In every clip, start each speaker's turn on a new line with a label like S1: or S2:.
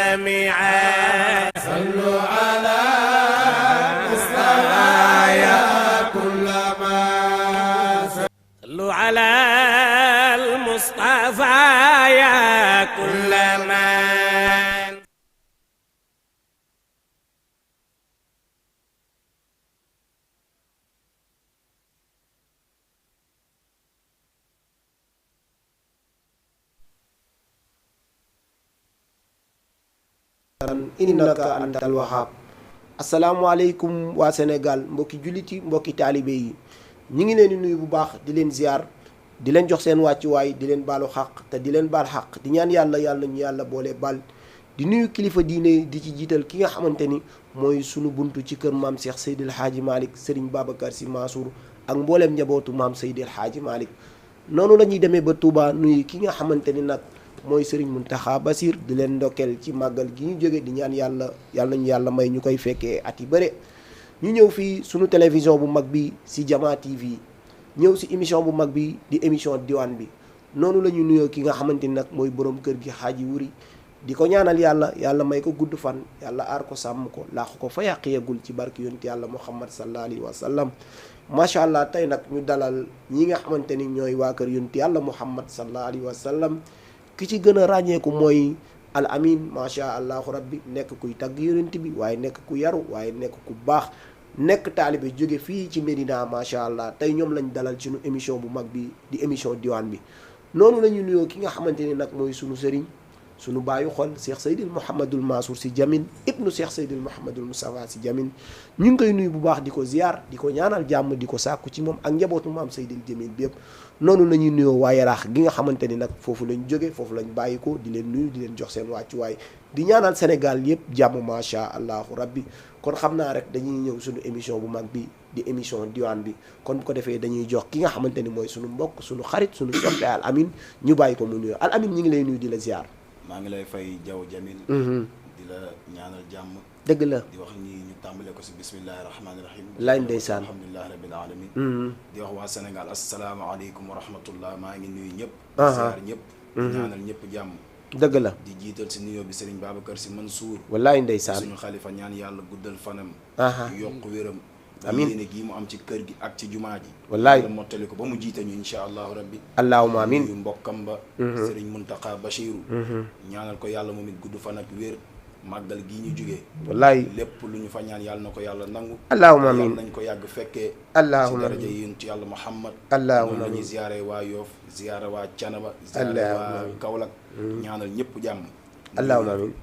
S1: جميعا صلوا على مصطفى يا كل ما صلوا على المصطفى يا كل من
S2: innaka antal wahhab. asalaamaaleykum waa Sénégal mbokki julliti mbokki taalibe yi ñi ngi leen di nuyu bu baax di leen ziar di leen jox seen wàccuwaay di leen baalu xaq te di leen baal xaq di ñaan yàlla ñu yàlla boole baal di nuyu kilifa diine di ci jiital ki nga xamante ni mooy sunu buntu ci kër maam Cheikh Seydil Hadji Malick Serigne Babacar Sy Mansour ak mbooleem njabootu maam Seydil Hadji Malick. noonu la ñuy demee ba Touba nuyu ki nga xamante ni nag mooy Serigne Mountakha Bassir di leen ndokkeel ci màggal gi ñu jóge di ñaan yàlla ñu yàlla may ñu koy fekkee at yi bëre. ñu ñëw fii sunu télévision bu mag bi si Jama TV ñëw si émission bu mag bi di émission diwaan bi noonu la ñu nuyoo ki nga xamante ni nag mooy borom kër gi Xaaji Wuri di ko ñaanal yàlla may ko gudd fan yàlla aar ko sàmm ko laax ko fa yàq yeggul ci barki yonent yàlla Muhammad sallallahu alayhi wa sallam. macha allah tey nag ñu dalal ñi nga xamante ni ñooy waa kër yonent yàlla Muhammad sallallahu alayhi wa sallam. ki ci gën a ràññeeku mooy al amin macha allahu rabbi nekk kuy tagg yonent bi waaye nekk ku yaru waaye nekk ku baax nekk taalibe jóge fii ci Médina macha allah tey ñoom lañ dalal ci nu émission bu mag bi di émission diwaan bi. noonu la ñu nuyoo ki nga xamante ni nag mooy sunu sëriñ sunu baayu xol Cheikh Seydil Mouhamadul Mansour Sy Djamil ibnu Cheikh Seydil Mouhamadul Moustapha Sy Djamil ñu ngi koy nuyu bu baax di ko ziar di ko ñaanal jàmm di ko sàkku ci moom ak njabootu maam Seydil Djamil bi yëpp. noonu la ñuy nuyoo waa Yaraax gi nga xamante ni nag foofu lañ jóge foofu lañ bàyyi ko di leen nuyu di leen jox seen wàccuwaay di ñaanal Sénégal yëpp jàmm macha allahu rabbi. kon xam naa rek dañuy ñëw suñu émission bu mag bi di émission diwaan bi kon bu ko defee dañuy jox ki nga xamante ni mooy suñu mbokk suñu xarit suñu soppe al amin ñu bàyyi ko mu nuyoo al amin ñu ngi lay nuyu di la ziar.
S3: maa ngi lay fay Jaw Jamil di la ñaanal jàmm.
S2: dëgg la
S3: di wax ni ñu tàmbale ko si bismillahi rahmaani rahim.
S2: laay ndeysaan
S3: alhamdulilahi rabbil alamin di wax waa Sénégal asalaamaaleykum wa rahmatullah maa ngi nuyu ñëpp. ziar ñëpp. ñaanal ñëpp jàmm.
S2: dëgg la
S3: di jiital si nuyoo bi Serigne Babacar Sy Mansour.
S2: wallaay ndeysaan
S3: suñu xalifa ñaan yàlla guddal fanam. yokk wéram.
S2: amiin
S3: yéene gii mu am ci kër gi ak ci jumaa ji.
S2: wallaay
S3: la mottali ko ba mu jiite ñu incha allahu rabbi.
S2: allahumma amiin
S3: nuyu mbokkam ba. Serigne Mountakha Bachiru. ñaanal ko yàlla moom it gudd fan ak wér. màggal gii ñu jugee.
S2: wallaay
S3: lépp lu ñu fa ñaan yàlla na ko yàlla nangu.
S2: allahumma amiin
S3: yàlla nañ ko yàgg fekkee.
S2: allahumma
S3: ci daraja yonent yàlla Muhammad.
S2: allahumma
S3: amiin la ñuy ziare waa Yoff ziare waa Canaba. ziare waa Kaolack. ñaanal ñëpp jàmm.
S2: allahumma amiin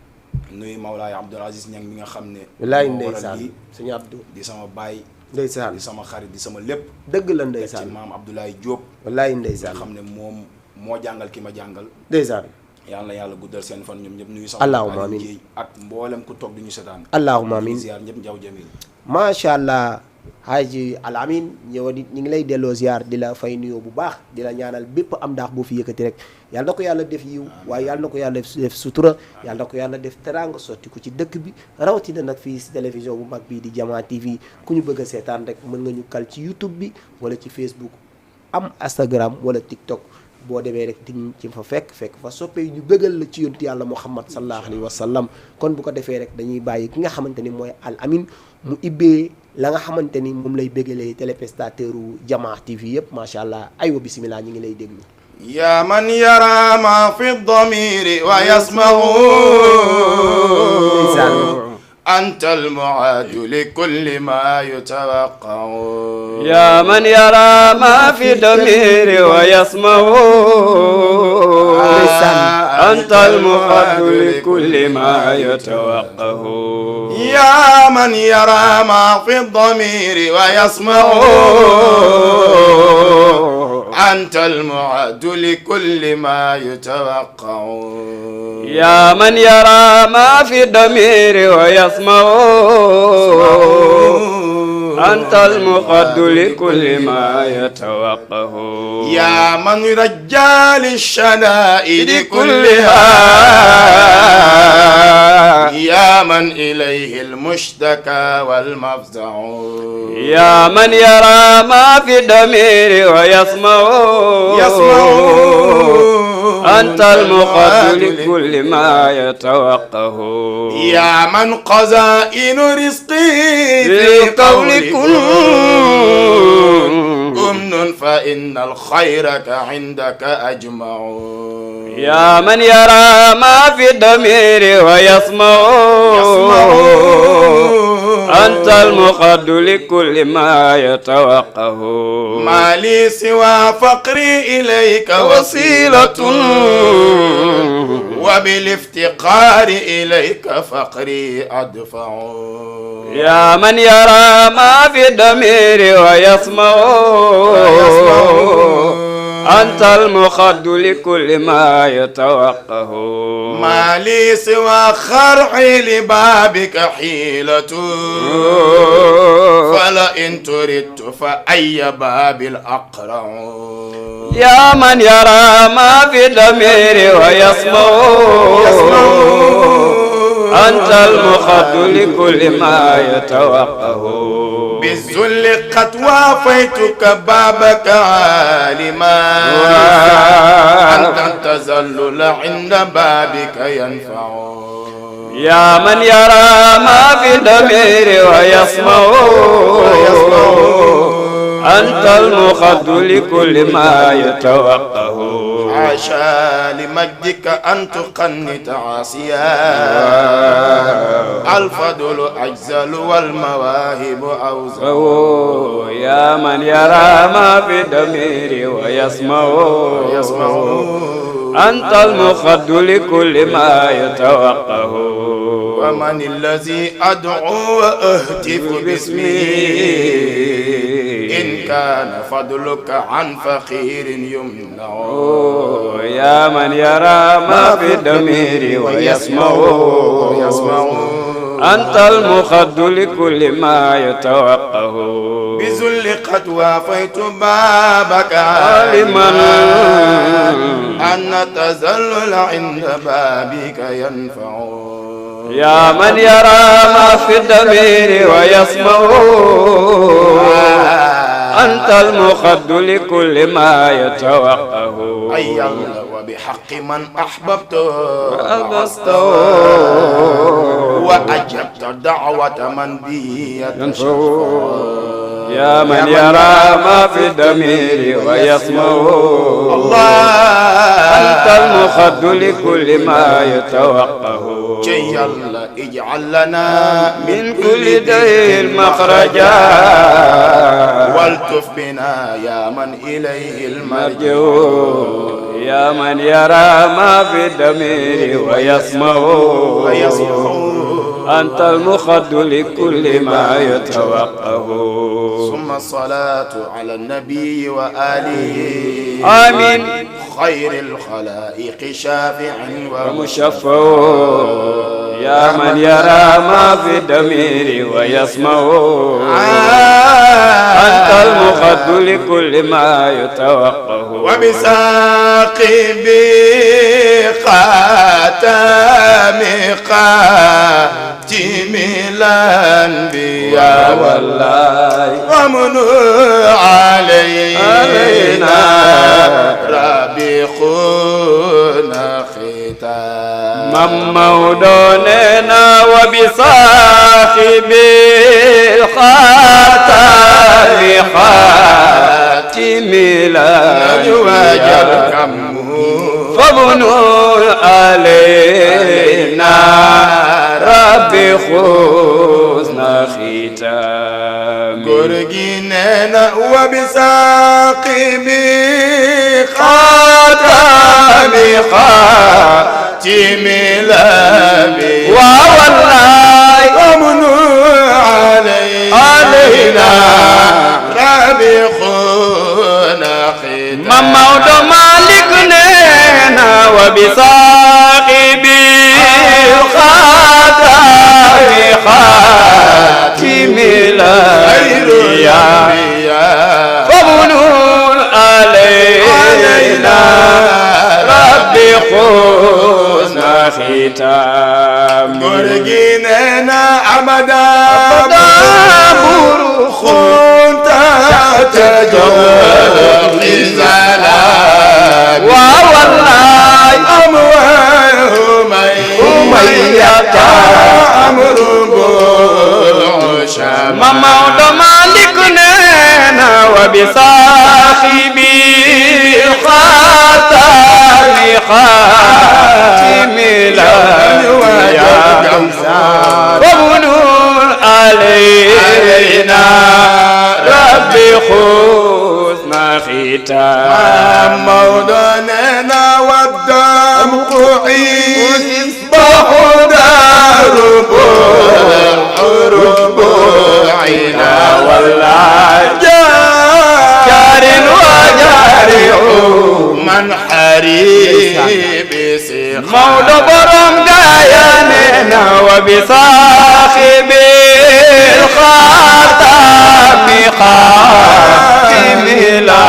S3: nuyu Mawlaay Abdoul Aziz Niang mi nga xam ne.
S2: wallaay ndeysaan sëñ Abdou
S3: di sama baay.
S2: ndeysaan
S3: di sama xarit di sama lépp.
S2: dëgg la ndeysaan
S3: ci maam Abdoulaye Diop.
S2: wallaay
S3: nga
S2: ndeysaan
S3: xam ne moom moo jàngal ki ma jàngal.
S2: ndeysaan
S3: yàlla na yàlla guddal seen fan ñoom ñëpp nuyu sama
S2: allahumma amiin
S3: ak mboolem ku toog di ñu seetaan.
S2: allahumma amiin
S3: ziar ñëpp Jaw Jamil.
S2: macha allah Haji Al Amin ñëwoon it ñu ngi lay delloo ziar di la fay nuyoo bu baax di la ñaanal bépp am ndaax boo fi yëkkati rek yàlla na ko yàlla def yiw waaye yàlla na ko yàlla def sutura yàlla na ko yàlla def teraanga sotti ko ci dëkk bi rawatina nag fii si télévision bu mag bii di Jama TV ku ñu bëgg a seetaan rek mën nga ñu kal ci YouTube bi wala ci Facebook am Instagram wala TikTok boo demee rek di ci fa fekk fa soppee ñu bëggal la ci yontu yàlla Muhammad sallallahu alayhi wa sallam kon bu ko defee rek dañuy bàyyi ki nga xamante ni mooy Al Amin mu ibbee la nga xamante ni moom lay bëggalee téléspectateur u Jama TV yëpp macha allah aywa bisimilah ñu ngi lay déglu.
S3: yaa man yara ma fi damiri wa yasmahu أنت المعاد لكل ما يتوقع
S4: يا من يرى ما في ضمير ويسمع أنت المعاد لكل ما يتوقع
S3: يا من يرى ما في الضمير ويسمع أنت المعد لكل ما يتوقع
S4: يا من يرى ما في الضمير ويسمع أنت المقد لكل ما يتوقع
S3: يا من رجال الشدائد كلها يا من إليه المشتكى والمفزع
S4: يا من يرى ما في الضمير ويسمع أنت المقد لكل ما يتوقه
S3: يا من خزائن رزقي
S4: في قول كن
S3: أمن فإن الخيرك عندك أجمع
S4: يا من يرى ما في الضمير ويسمع أنت المقد لكل ما يتوقه
S3: ما لي سوى فقري إليك وسيلة وبالافتقار إليك فقري أدفع
S4: يا من يرى ما في الضمير ويسمع أنت المخد لكل ما يتوقه
S3: ما لي سوى خرعي لبابك حيلة فلئن تردت فأي باب الأقرع
S4: يا من يرى ما في الضمير ويسمع أنت المخد لكل ما يتوقه
S3: بالذل قد وافيتك بابك عالما أنت التذلل عند بابك ينفع
S4: يا من يرى ما في الضمير ويسمع أنت المخد لكل ما يتوقه
S3: عاشا لمجدك أن تقنت عاصيا الفضل أجزل والمواهب أوزع
S4: يا من يرى ما في الضمير ويسمع أنت المخد لكل ما يتوقه
S3: ومن الذي أدعو وأهتف باسمه إن كان فضلك عن فقير يمنع
S4: يا من يرى ما في الضمير ويسمع أنت المخد لكل ما يتوقه
S3: بذل قد وافيت بابك عالما أن التذلل عند بابك ينفع
S4: يا من يرى ما في الضمير ويسمع أنت المخد لكل ما يتوقه
S3: أي الله وبحق من أحببت وأجبت دعوة من بي يتشفع
S4: يا من يرى ما في الضمير ويسمع
S3: الله
S4: أنت المخد لكل ما يتوقه
S3: جي الله اجعل لنا
S4: من كل دين مخرجا
S3: والتف بنا يا من إليه المرجع
S4: يا من يرى ما في الضمير ويسمع أنت المخد لكل ما يتوقه
S3: ثم الصلاة على النبي وآله
S4: آمين
S3: خير الخلائق شافع
S4: ومشفع يا من يرى ما في الضمير ويسمع أنت المخد لكل ما يتوقه
S3: وبساقي بخاتم خاتم الأنبياء
S4: والله
S3: ومن علينا ربي خونا ختام
S4: ممودوننا وبصاحب الخاتم خاتم الأنبياء فابنوا علينا ربي خذنا ختام
S3: قرقيننا وبساقب خاتم خاتم الأنبياء
S4: والله
S3: ومنوا علينا ربي خونا ختام
S4: ممود مالك نينا وبصاحب الخاتم خاتم الأنبياء فمنون علينا ربي خذنا ختام
S3: قرقيننا أبدا برخون تتجر الزلال
S4: والله ويك
S1: أمر بوشا
S4: ما موت مالك نينا وبصاحبي خاتم خاتم لا وبنور علينا ربي خذنا ختام
S1: موضننا والدمع يصبح ربوعنا والله جار وجارع من حريب
S4: مولى برم قاياننا وبصاحب الخاتم خاتم لا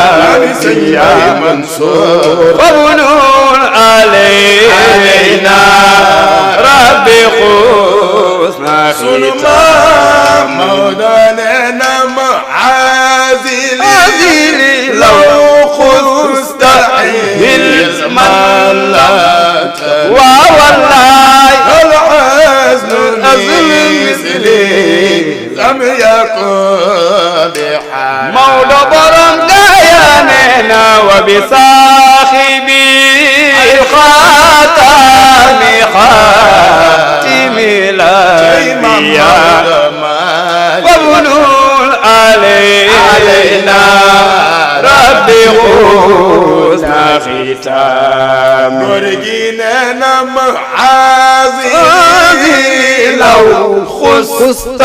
S1: يا منصور
S4: وبنور علينا ربي خذنا ختام
S1: موضننا معازلي لو خذت من لا
S4: والله
S1: العزل مثلي لم يكن بحال
S4: مولى برم قاياننا وبصاحبي خاتم خاتم لا وبنور علينا ربي خذنا ختام
S1: ورجينا معازي لو خصت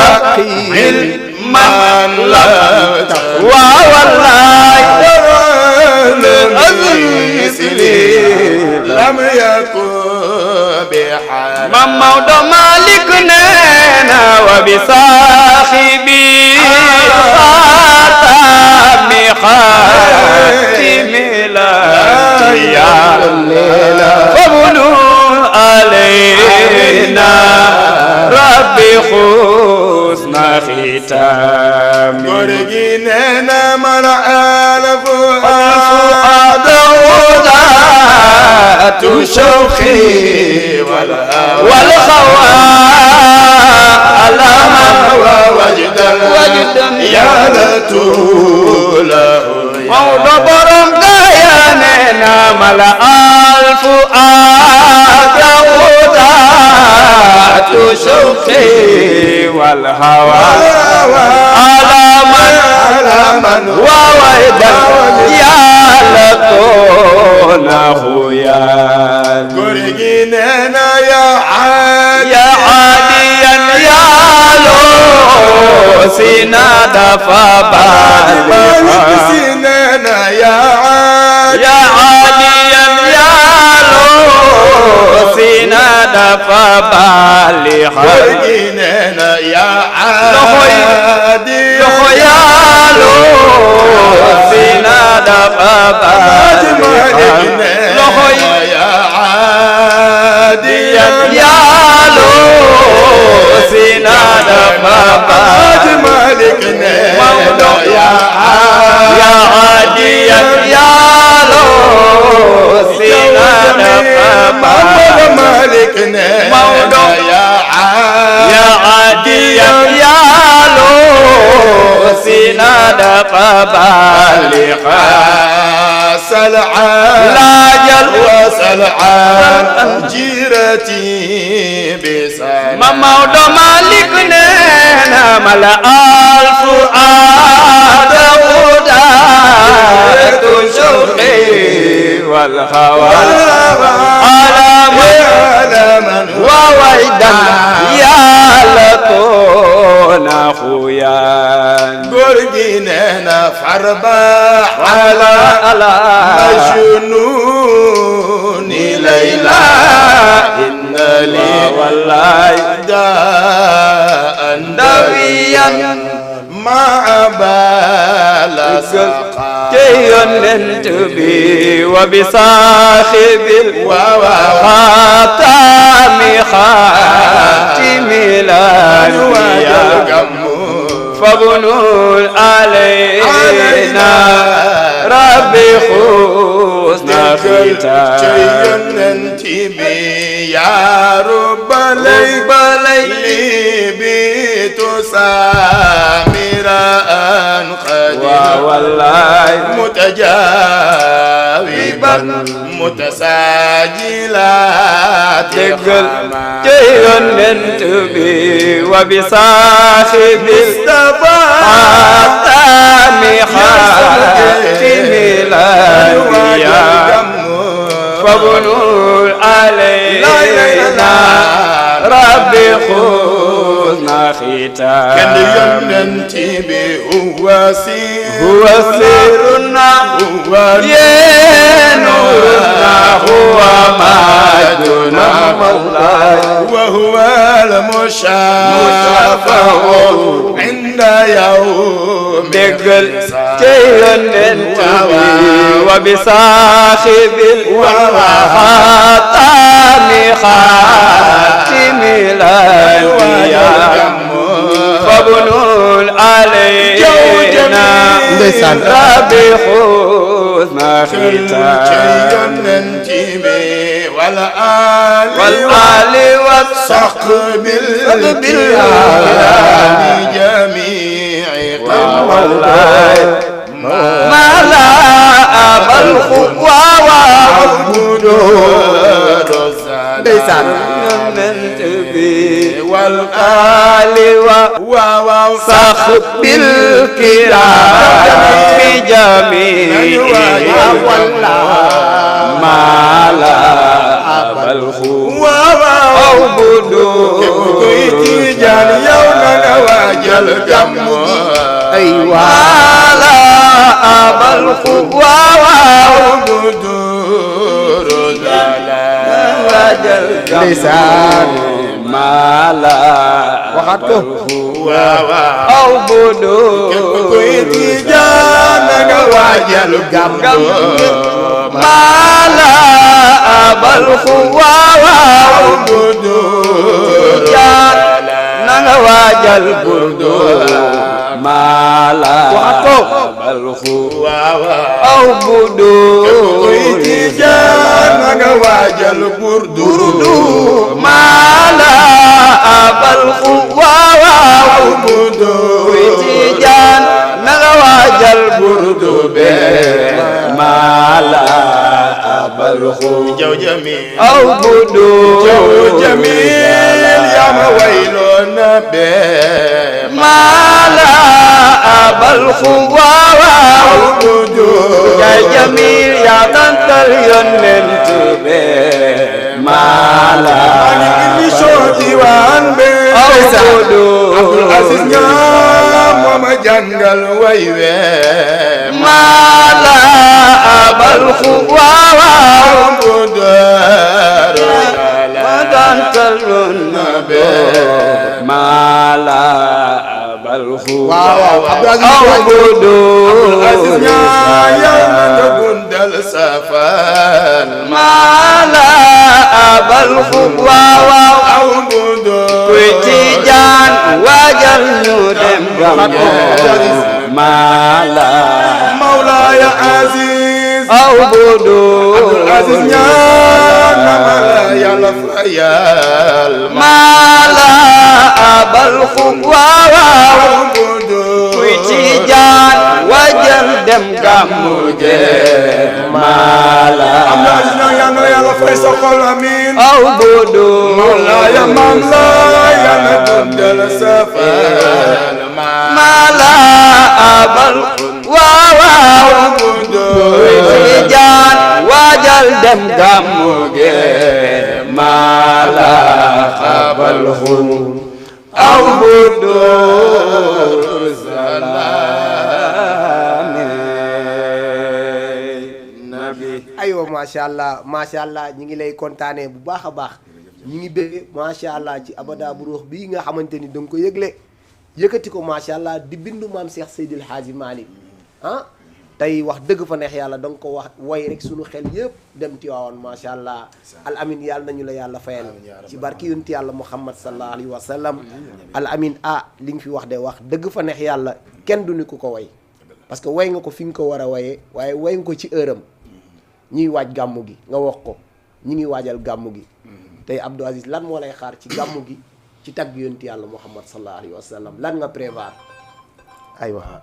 S1: علما لا
S4: والله
S1: مثلي لم يكن بحال
S4: ما موت مالك نينا وبصاحبي خاتم خاتم لا وبنور علينا ربي خذنا ختام
S1: ورجينا مرعى الفؤاد
S4: ذات شوقي والخوال
S1: وجدا يا لطوله
S4: مولى برم قاياننا ملأ الفؤاد ذات شوقي والهوى على من وويدا يا لطوله يا
S1: قرجينا يا عادي
S4: عاديا يا لو سناد فبالغ
S1: سنانا يا عادي
S4: عاديا يا لو سناد فبالغ
S1: قرجينا يا عادي
S4: يا لو سناد فبالغ
S1: يا عادي
S4: يا لو سناد فبالغ
S1: مالكنا
S4: يا عادي يا لو سناد فبالغ
S1: مالكنا يا
S4: عادي يا لو سناد فبالغ
S1: سلعان
S4: لا جل
S1: وسلعان جيرتي بسلام
S4: ما مولى مالك نينا ملأ الفؤاد ودات شوقي والهوى على من وويدا يا لطون اخويا
S1: قرقينا فرباح على مجنون ليلى إن لي
S4: والله
S1: داء
S4: دويا
S1: مع بال سقا
S4: كيننت بي وبصاحب الخاتم خاتم الأنبياء فبنوا علينا ربي خذنا ختام
S1: جيننت بي يا رب لي بيت سامرا قدير
S4: والله
S1: متجاوبا متساجلات
S4: دقل جيون ننتبي وبصاحب الطامي خاتم الأنبياء فبنوا علينا ربي خذنا ختام
S1: كان ينتبه هو
S4: سرنا
S1: هو
S4: نورنا هو مجدنا مولاي
S1: وهو المشافع عند يوم
S4: دقل جيون ننتبه وبصاحب الخاتم خاتم الأنبياء فبنوا علينا ربي خذنا ختام والآل والصحب بالقيام
S1: جميع
S4: والله ما لا أبى الخطوة والآل وصحب الكرام في جميع ما لا أبى الخطوة أيوة لا أبى الخطوة لسان ما لا أو بدور ما لا أبى الخوا نواجل بردور ما لا أبى الخوا أو بدور
S1: نواجل بردور
S4: ما لا أبى الخوا ويتيجان نواجل بردور ما لا أبى الخوا
S1: جو جميل
S4: أو بدور
S1: جو جميل يا مويلنا به
S4: ما لا أبى الخوا يا جميل يا تنتل ينتبه ما لا أو بدور
S1: العزيز نعم وما جنجل ويوي
S4: ما لا أبى الخوا تنتل ما لا أبى الخوا أو بدور ما لا أبى الخوا ويتيجان وجل ندم ما لا
S1: مولاي عزيز
S4: أو بدور
S1: عزيز يا يا لفيال
S4: ما لا أبى الخوا ويتيجان وجل دم كموجه ما لا
S1: يا لفيصل الأمين
S4: أو بدور
S1: مولاي مولاي نبدل سفال
S4: ما لا أبى الخوا ويتيجان وجل دم كموجه ما لا أبى الخوا أو بدور سلام نبي
S2: aywa macha allah ñi ngi lay kontaanee bu baax a baax ñi ngi bëgg macha allah ci abada bu ruux bii nga xamante ni da nga ko yëgle yëkkati ko macha allah di bindu maam Cheikh Seydil Hadji Malick ah tey wax dëgg fa neex yàlla da nga ko wax woy rek suñu xel yëpp dem Tiwaawan macha allah al amin yàlla nañu la yàlla fayal ci barki yonent yàlla Muhammad sallallahu alayhi wa sallam al amin li nga fi wax de wax dëgg fa neex yàlla kenn du ni ku ko woy parce que woy nga ko fi nga ko war a woyee waaye woy nga ko ci heure am ñiy waaj gàmmu gi nga wax ko ñi ngi waajal gàmmu gi tey Abdou Aziz lan moo lay xaar ci gàmmu gi ci tagg yonent yàlla Muhammad sallallahu alayhi wa sallam lan nga prévoir aywa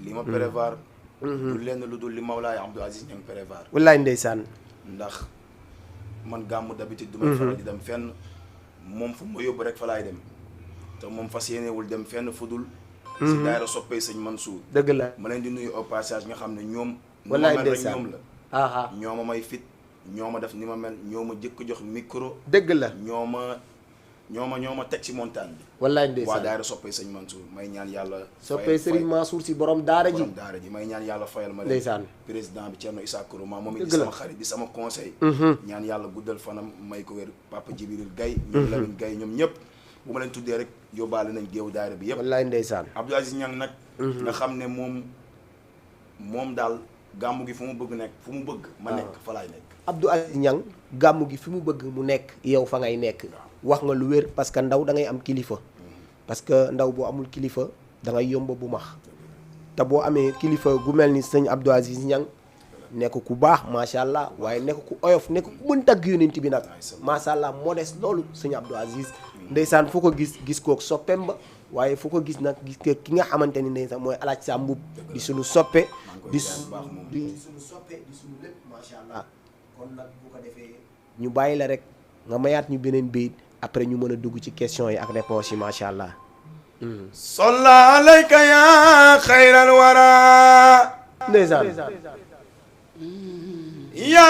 S3: li ma prévoir du lenn lu dul li Mawlaay Abdou Aziz ña ngi prévoir
S2: wallaay ndeysaan
S3: ndax man gàmmu d'habitude du may faral di dem fenn moom fu ma yóbbu rek fa laay dem te moom fas yéenewul dem fenn fu dul si daayira soppee sëñ Mansour
S2: dëgg la
S3: ma leen di nuyu au passage nga xam ne ñoom
S2: wallaay
S3: nu ma mel rek
S2: ndeysaan
S3: ñoom la
S2: aha
S3: ñoo ma may fit ñoo ma def ni ma mel ñoo ma jëkk jox micro
S2: dëgg la
S3: ñoo ma teg ci montagne bi
S2: wallaay
S3: waa
S2: ndeysaan
S3: daayira soppee sëñ Mansour may ñaan yàlla
S2: soppee Serigne Mansour si borom daara ji
S3: borom daara ji may ñaan yàlla fayal ma leen
S2: ndeysaan
S3: président bi Thierno Issa Kourouma moom it di
S2: dëgg la
S3: sama xarit di sama conseil ñaan yàlla guddal fanam may ko wér Papa Djibril Gaye ñoom Lamine Gaye ñoom ñëpp bu ma leen tuddee rek yóbbaale nañ géewu daayira bi yëpp
S2: wallaay ndeysaan
S3: Abdou Aziz Niang nag nga xam ne moom daal gàmmu gi fu mu bëgg nekk fu mu bëgg ma nekk fa laay nekk
S2: Abdou Aziz Niang gàmmu gi fi mu bëgg mu nekk yow fa ngay nekk wax nga lu wér parce que ndaw da ngay am kilifa parce que ndaw boo amul kilifa da ngay yomb bu max te boo amee kilifa gu mel ni sëñ Abdou Aziz Niang nekk ku baax macha allah waaye nekk ku oyof nekk ku mën tagg yonent bi nag macha allah modeste loolu sëñ Abdou Aziz ndeysaan fu ko gis kook soppeem ba waaye fu ko gis nag gis ki nga xamante ni ndeysaan mooy alaaj sa mbub di suñu soppe di suñu soppe di suñu lépp macha allah kon nag bu ko defee ñu bàyyi la rek nga mayaat ñu beneen bayit après ñu mën a dugg ci questions yi ak réponses yi macha allah
S1: salla alayka ya xayral wara
S2: ndeysaan
S1: ya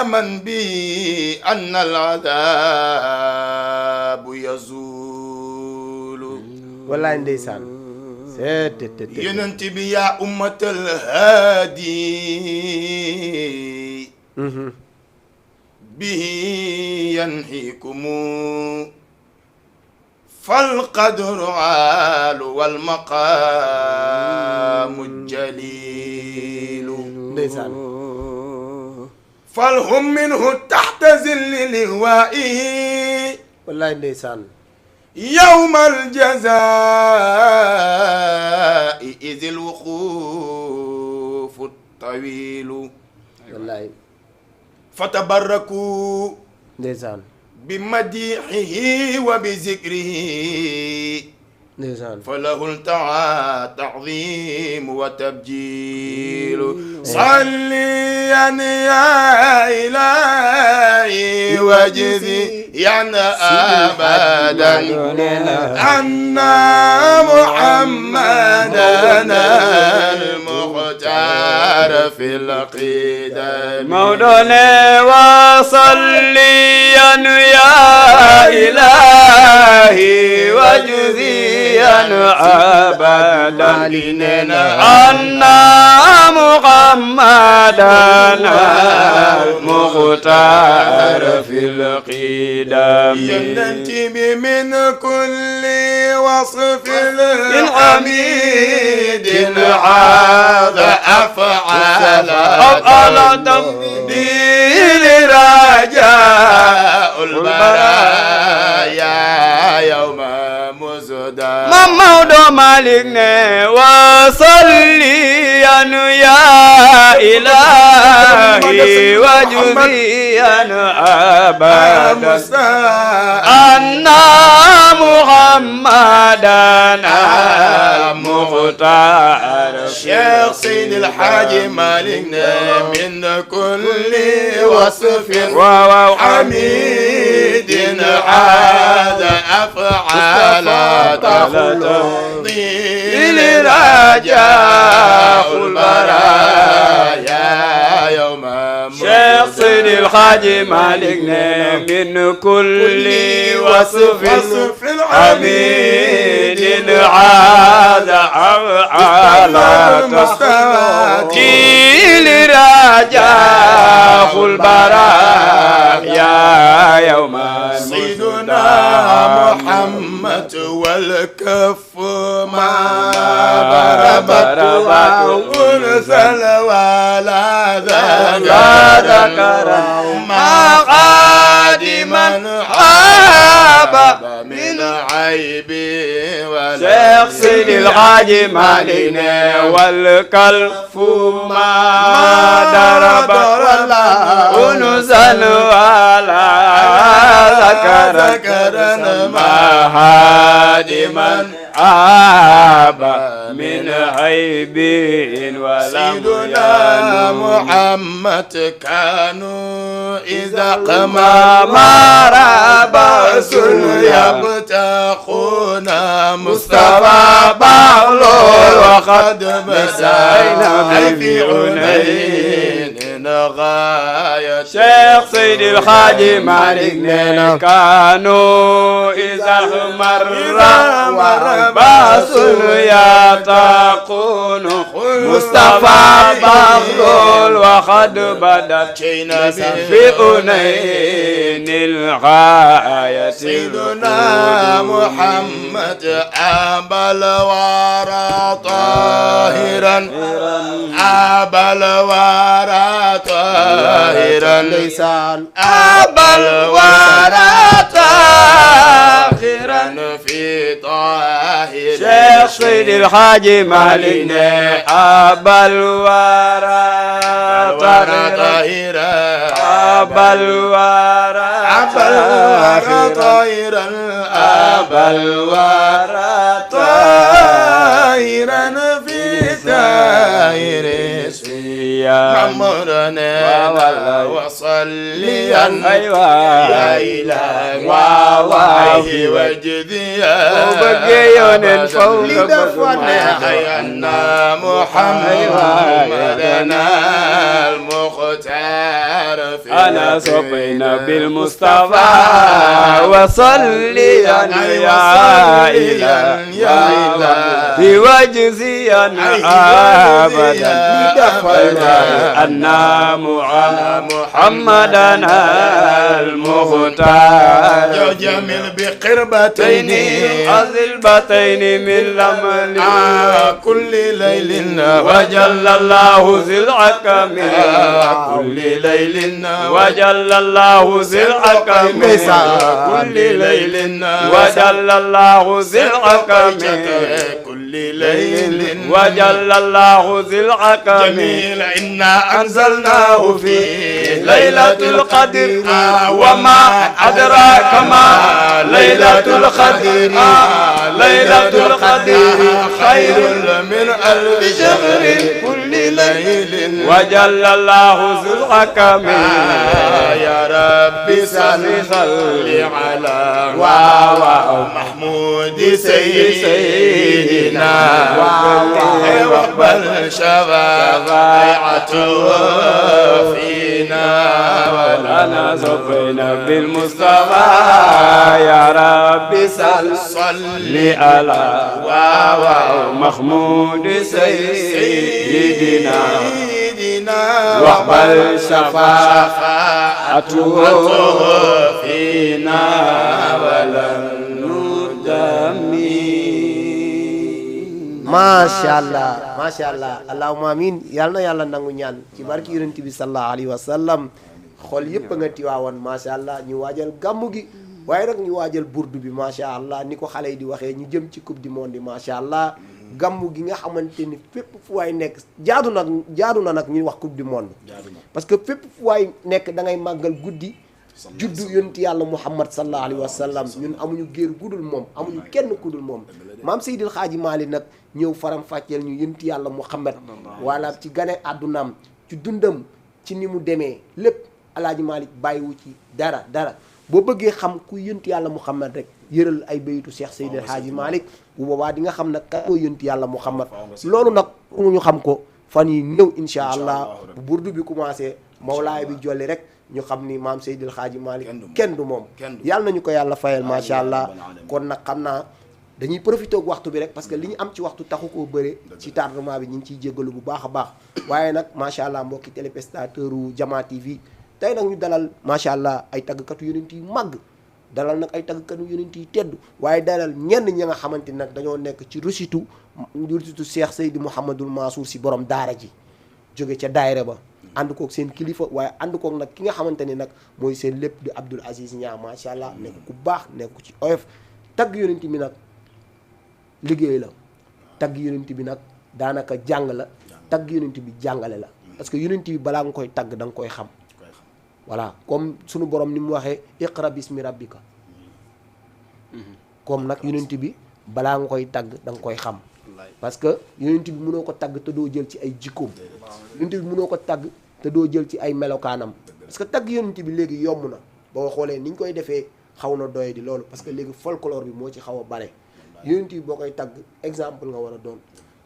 S1: man bi anna al adabu yazulu
S2: wallaay ndeysaan seet
S1: yonent bi ya ummatal hadi bihi yanhikumu fal qadru aalu wal maqaamu jaliilu
S2: ndeysaan
S1: fal hum minhu taxta zilli liwaa'ihi
S2: wallaay ndeysaan
S1: yawmal jazaa'i idil wuquufu tawiilu
S2: wallaay
S1: fatabarraku
S2: ndeysaan
S1: bi madiihihi wa bi zikrihi
S2: ndeysaan
S1: falahu ltaa taadimu wa tabjilu salliyan ya ilahi wajziyan abadan anna muhammadan almuxtaar fi lqidam
S4: مولوني وصليا يا إلهي وجزيا أبدا أن محمدا المختار في القدم
S1: ينتمي من كل وصف الحميد عاد أفعال تفضيل رجاء البرايا يوم مزدا
S4: مولى مالكنا وصليا يا إلهي وجزيا أبدا أن محمدا مختار
S1: شيخ سيد الحاج مالكنا من كل وصف حميد عاد أفعال تفضيل رجاء البرايا يوم
S4: شيخ سيد الحاج مالكنا من كل وصف حميد عاد أفعال تفضيل رجاء البرايا يوم
S1: سيدنا محمد والكف ما ضربت وانزل ولا ذكر ما قادما عاب من عيب ولا
S4: Cheikh Seydi El Hadji Malick والكلف ما ضرب أنسا ولا ذكرا ما هادما عاب من عيب ولا
S1: سيدنا محمد كانوا إذا قمام بأس يبتغون مصطفى بغلول وقد بدأنا في عينين غاية
S4: شيخ سيدي الحاجي مالك كانوا إذا مر باس يتقون مصطفى بغلول وقد بدت في أنين الغاية
S1: سيدنا محمد أبا الورى طاهرا أبا الورى طاهرا أبا الورى طاهرا في طاهر
S4: شيخ سيدي الحاجي مالك أبا الورى
S1: طاهرا
S4: أبا الورى
S1: طاهرا أبا الورى طاهرا في طاهر عمرنا وصليا يا إلهي وعليه وجديا
S4: وبقيون فوق
S1: لدفعنا حيانا محمدنا المختار
S4: أنا صبينا بالمصطفى وصليا يا إلهي وجزيا أبدا أن محمدنا المختار
S1: جميل بقربتين
S4: أذلبتين من لمن
S1: كل ليل
S4: وجل الله زلعك من
S1: كل ليل
S4: وجل الله زلعك من كل ليل وجل الله زلعك من
S1: كل ليل
S4: وجل الله زلعك من
S1: جميل إنا أنزلناه في
S4: ليلة القدر وما أدراك ما ليلة القدر ليلة القدر خير
S1: من ألف شهر كل ليل
S4: وجل الله زلعك من
S1: يا ربي صل على محمود سيدنا واقبل شفاعته فينا
S4: ولنا زبنا بالمصطفى يا ربي صل على محمود سيدنا واقبل شفاعته فينا ولن ندمي
S2: macha allah allahumma amin yàlla na yàlla nangu ñaan ci barki yonent bi sallallahu alayhi wa sallam xol yëpp a nga tiwaawoon macha allah ñu waajal gàmmu gi waaye nag ñu waajal burdu bi macha allah ni ko xale yi di waxee ñu jëm ci coupe du monde macha allah gàmmu gi nga xamante ni fépp fu waay nekk jaadu na nag ñuy wax coupe du monde parce que fépp fu waay nekk da ngay màggal guddi juddu yonent yàlla muhammad sallallahu alayhi wa sallam ñun amuñu géer gudul moom amuñu kenn kudul moom maam Seydil Hadji Malick nag ñëw faram fàcceel ñu yonent yàlla muhammad wala ci gane àddunaam ci dundam ci ni mu demee lépp Alaaji Malick bàyyiwu ci dara boo bëggee xam ku yonent yàlla muhammad rek yëral ay bayitu Cheikh Seydil Hadji Malick bu boobaa di nga xam nag kan mooy yonent yàlla muhammad loolu nag pour ñu xam ko fan yi ñëw insha allah bu burdu bi commencé mawlaay bi jolli rek ñu xam ni maam Seydil Hadji Malick kenn du moom yàlla nañu ko yàlla fayal macha allah kon nag xam naa dañuy profité ak waxtu bi rek parce que li ñu am ci waxtu taxu koo bëre ci tardement bi ñu ngi ciy jéggalu bu baax a baax waaye nag macha allah mbokki téléspectateur u Jama TV tey nag ñu dalal macha allah ay taggkatu yonent yu màgg dalal nag ay taggkatu yonent yu tedd waaye dalal ñenn ñi nga xamante nag dañoo nekk ci rusitu Cheikh Seydi Mouhamadul Mansour si borom daara ji jóge ca daayira ba ànd koog seen kilifa waaye ànd koog nag ki nga xamante ni nag mooy seen lépp di Abdoul Aziz Niang macha allah nekk ku baax nekk ku ci oyof tagg yonent mi nag liggéey la tagg yonent bi nag daanaka jàng la tagg yonent bi jàngale la parce que yonent bi balaa nga koy tagg da nga koy xam voilà comme sunu borom ni mu waxee iqra bismi rabbika comme nag yonent bi balaa nga koy tagg da nga koy xam parce que yonent bi mënoo ko tagg te doo jël ci ay jikkoom yonent bi mënoo ko tagg te doo jël ci ay melokaanam parce que tagg yonent bi léegi yomb na boo xoolee ni ñu koy defee xaw na doye di loolu parce que léegi folklore bi moo ci xaw a bare yonent bi boo koy tagg exemple nga war a doon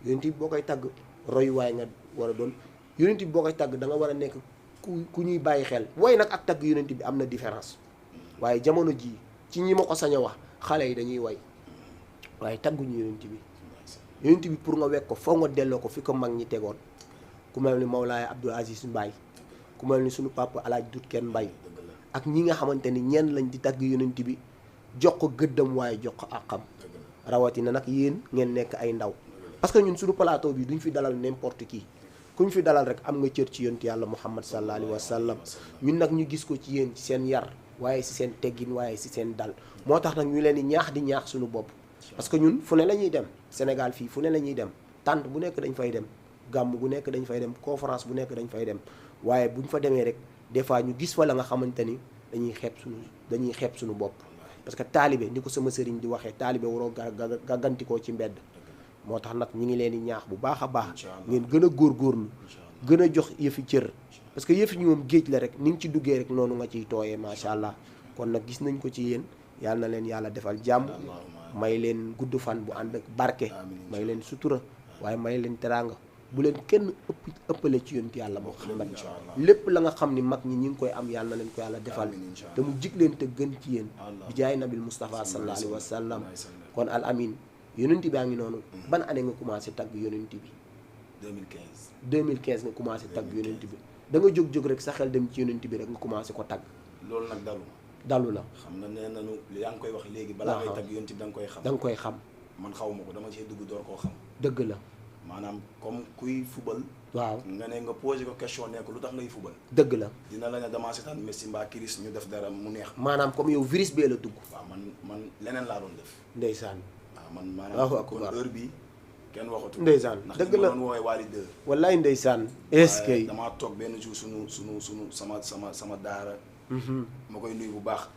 S2: yonent bi boo koy tagg royuwaay nga war a doon yonent bi boo koy tagg da nga war a nekk ku ñuy bàyyi xel way nag ak tagg yonent bi am na différence waaye jamono jii ci ñi ma ko sañ a wax xale yi dañuy way waaye tagguñu yonent bi yonent bi pour nga wekk ko foo nga delloo ko fi ko mag ñi tegoon ku mel ni Mawlaay Abdul Aziz Mbaye ku mel ni sunu papa alaaj dut kenn Mbaye ak ñi nga xamante ni ñenn lañ di tagg yonent bi jox ko gëddam waaye jox ko àqam rawatina nag yéen ngeen nekk ay ndaw parce que ñun suñu plateau bi duñ fi dalal n'importe qui kuñ fi dalal rek am nga cër ci yonent yàlla Muhammad sallallahu alayhi wa sallam ñun nag ñu gis ko ci yéen ci seen yar waaye si seen teggin waaye si seen dal moo tax nag ñu leen di di ñaax suñu bopp parce que ñun fu ne la ñuy dem Sénégal fii fu ne la ñuy dem tànt bu nekk dañ fay dem gàmm bu nekk dañ fay dem conférence bu nekk dañ fay dem waaye buñ fa demee rek des fois ñu gis fa la nga xamante ni dañuy xeeb suñu bopp parce que taalibe ni ko sama sëriñ di waxee taalibe waroo gàggantikoo ci mbedd moo tax nag ñi ngi leen di ñaax bu baax a baax ngeen gën a góorgóorlu gën a jox yëfi cër parce que yëfi ñu moom géej la rek ni nga ci duggee rek noonu nga ciy tooyee macha allah kon nag gis nañ ko ci yéen yàlla na leen yàlla defal jàmm may leen gudd fan bu ànd ak barke may leen sutura waaye may leen teraanga bu leen kenn ëppale ci yonent yàlla Muhammad lépp la nga xam ni mag ñi ñi ngi koy am yàlla na leen ko yàlla defal te mu jig leen te gën ci yéen bi jaay nabil Mustafa sallallahu alayhi wa sallam kon al amin yonent baa ngi noonu ban année nga commencé tagg yonent bi 2015 nga commencé tagg yonent bi da nga jóg-jóg rek sa xel dem ci yonent bi rek nga commencé ko tagg
S3: loolu nag
S2: dalu la
S3: xam na nee nañu yaa ngi koy wax léegi balaa ngay tagg yonent bi da nga koy xam
S2: da nga koy xam
S3: man xaw ma ko dama cee dugg door koo xam
S2: dëgg la
S3: maanaam comme kuy fubal
S2: waaw
S3: nga ne nga posé ko question ne ko lu tax ngay fubal
S2: dëgg la
S3: dina la ne damaa seetaan Messi mbaa Chris ñu def dara mu neex
S2: maanaam comme yow virus bee la dugg
S3: waaw man leneen laa doon def
S2: ndeysaan
S3: waaw man maanaam kon heure bi kenn waxatu
S2: ndeysaan dëgg la
S3: doon woowee Wally 2
S2: wallaay ndeysaan est-ce que
S3: damaa toog benn jour sunu sama daara ma koy nuyu bu baax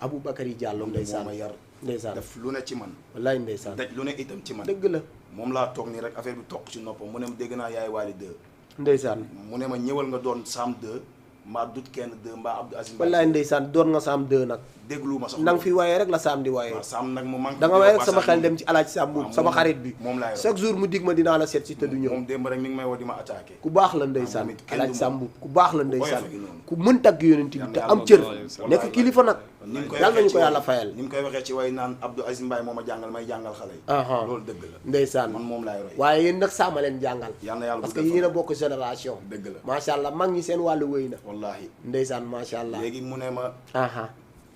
S3: Aboubacry Diallo
S2: ndeysaan
S3: moo ma yar
S2: ndeysaan
S3: def lu ne ci man
S2: wallaay ndeysaan
S3: daj lu ne itam ci man
S2: dëgg la
S3: moom laa toog nii rek affaire bi toq ci noppam mu ne ma dégg naa yaay Wally 2
S2: ndeysaan
S3: mu ne ma ñëwal nga doon Sam 2 mbaa dut kenn 2 mbaa Abdou Aziz
S2: wallaay ndeysaan doon nga Sam 2 nag
S3: déglu ma sax
S2: na nga fi waaye rek la Sam di waaye
S3: waaw Sam nag mu manqué
S2: da nga waaye rek sama xel dem ci Alaaji Sam Mbuub sama xarit bi
S3: moom laay
S2: chaque jour mu dig ma dinaa la seet si te du ñëw
S3: moom démb rek mi ngi may woo di ma attaqué
S2: ku baax la ndeysaan Alaaji Sam Mbuub ku baax la ndeysaan
S3: noonu
S2: ku mën tagg yonent bi te am cër nekk kilifa nag yàlla nañu ko yàlla fayal
S3: ni mu koy waxee ci way naan Abdou Aziz Mbaye moo ma jàngal may jàngal xale yi loolu dëgg la
S2: ndeysaan
S3: man moom laay roy
S2: waaye yéen nag Sama leen jàngal
S3: yàlla
S2: parce que yéen a bokk génération
S3: dëgg la
S2: macha allah mag ñi seen wàllu wéy na
S3: wallaahi
S2: ndeysaan macha allah
S3: léegi mu ne ma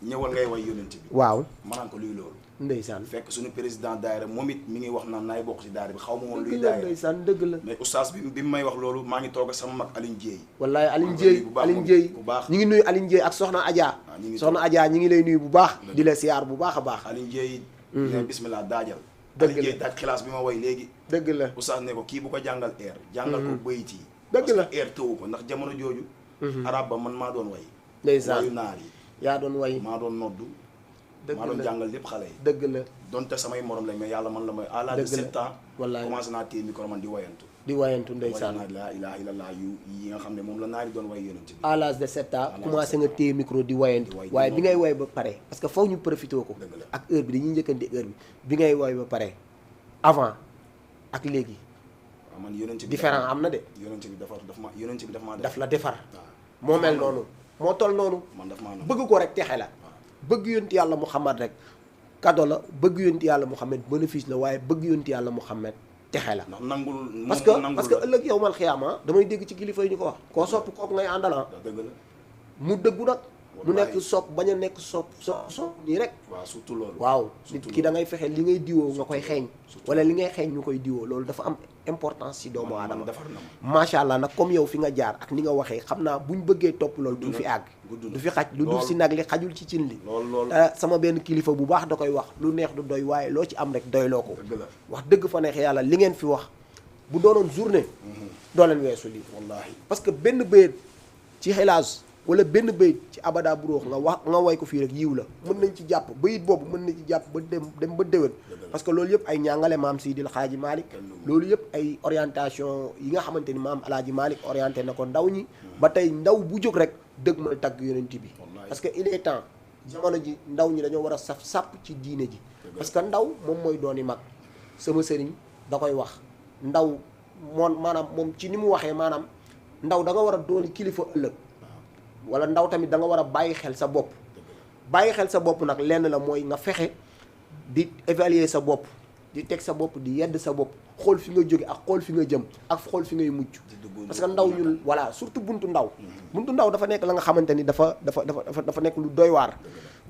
S3: ñëwal ngay way yonent bi
S2: waaw
S3: ma naan ko luy loolu
S2: ndeysaan
S3: fekk suñu président daayira moom it mi ngi wax naan naay bokk ci daayira bi xaw ma woon luy
S2: dëgg la
S3: daayira
S2: ndeysaan dëgg la
S3: mais oustaz bi mu may wax loolu maa ngi toog ak sama mag Aline Dieye
S2: wallaay Aline Dieye
S3: bu baax
S2: ñi ngi nuyu Aline Dieye ak soxna Adja soxna Adja ñi ngi lay nuyu bu baax di la siyaar bu baax a baax
S3: Aline Dieye ne bismillah daajal
S2: dëgg
S3: Aline Dieye daaj xilaas bi ma way léegi
S2: dëgg la
S3: oustaz ne ko kii bu ko jàngal air jàngal ko bayit yi
S2: dëgg la
S3: parce que air tëwu ko ndax jamono jooju arab ba man maa doon way
S2: ndeysaan
S3: wayu naar yi
S2: yaa doon way
S3: maa doon noddu
S2: dëgg
S3: maa doon
S2: la
S3: jàngal lépp xale yi
S2: dëgg la
S3: donte samay morom lañ mais yàlla man la mooy à l'âge de 7 ans
S2: wallaay
S3: commencé naa téye micro man di wayantu
S2: di wayantu ndeysaan
S3: way naa laa ilaha illallah yu yi nga xam ne moom la naari doon way yonent bi
S2: à l'âge de 7 ans commencé nga téye micro di wayantu waaye bi ngay way ba pare parce que faw ñu profité ko ak heure bi dañuy njëkkante heure bi ngay way ba pare avant ak léegi
S3: waaw man yonent bi
S2: différent am na de
S3: yonent bi daf maa
S2: daf la defar moo mel noonu moo tol noonu
S3: man daf maa
S2: bëgg ko rek texe la bëgg yonent yàlla Muhammad rek cadeau la bëgg yonent yàlla Muhammad bénéfice la waaye bëgg yonent yàlla Muhammad texe la
S3: ndax nangul
S2: parce que ëllëg yow mal xiyaama damay dégg ci kilifa yi ñu ko wax koo sopp kooku ngay àndala
S3: dëgg la
S2: mu dëggu nag mu nekk sopp bañ a nekk sopp nii rek
S3: waaw surtout loolu
S2: waaw nit ki da ngay fexe li ngay diwoo nga koy xeeñ wala li ngay xeeñ ñu koy diwoo loolu dafa am importance ci doomu aadama
S3: defar na
S2: macha allah nag comme yow fi nga jaar ak ni nga waxee xam naa buñ bëggee topp loolu du fi àgg du fi xaj lu dul si nag li xajul ci cin li sama benn kilifa bu baax da koy wax lu neex du doy waaye loo ci am rek doyloo ko wax dëgg fa neex yàlla li ngeen fi wax bu doonoon journée doo leen weesu lii wallaahi parce que benn bayit ci xilaas wala benn bayit ci abada bu roox nga way ko fii rek yiw la mën nañ ci jàpp bayit boobu mën nañ ci jàpp ba dem ba déwén parce que loolu yëpp ay ñàngale maam Seydil Xaaji Malick loolu yëpp ay orientation yi nga xamante ni maam Alaaji Malick orienté na ko ndaw ñi ba tey ndaw bu jóg rek dëgg ma tagg yonent bi parce que il est temps jamono ji ndaw ñi dañoo war a saf sàpp ci diine ji parce que ndaw moom mooy dooni mag sama sëriñ da koy wax ndaw maanaam moom ci ni mu waxee maanaam ndaw da nga war a dooni kilifa ëllëg wala ndaw tamit da nga war a bàyyi xel sa bopp bàyyi xel sa bopp nag lenn la mooy nga fexe di évaluer sa bopp di teg sa bopp di yedd sa bopp xool fi nga jóge ak xool fi nga jëm ak xool fi ngay mujj parce que ndaw ñun voilà surtout buntu ndaw dafa nekk la nga xamante ni dafa nekk lu doy waar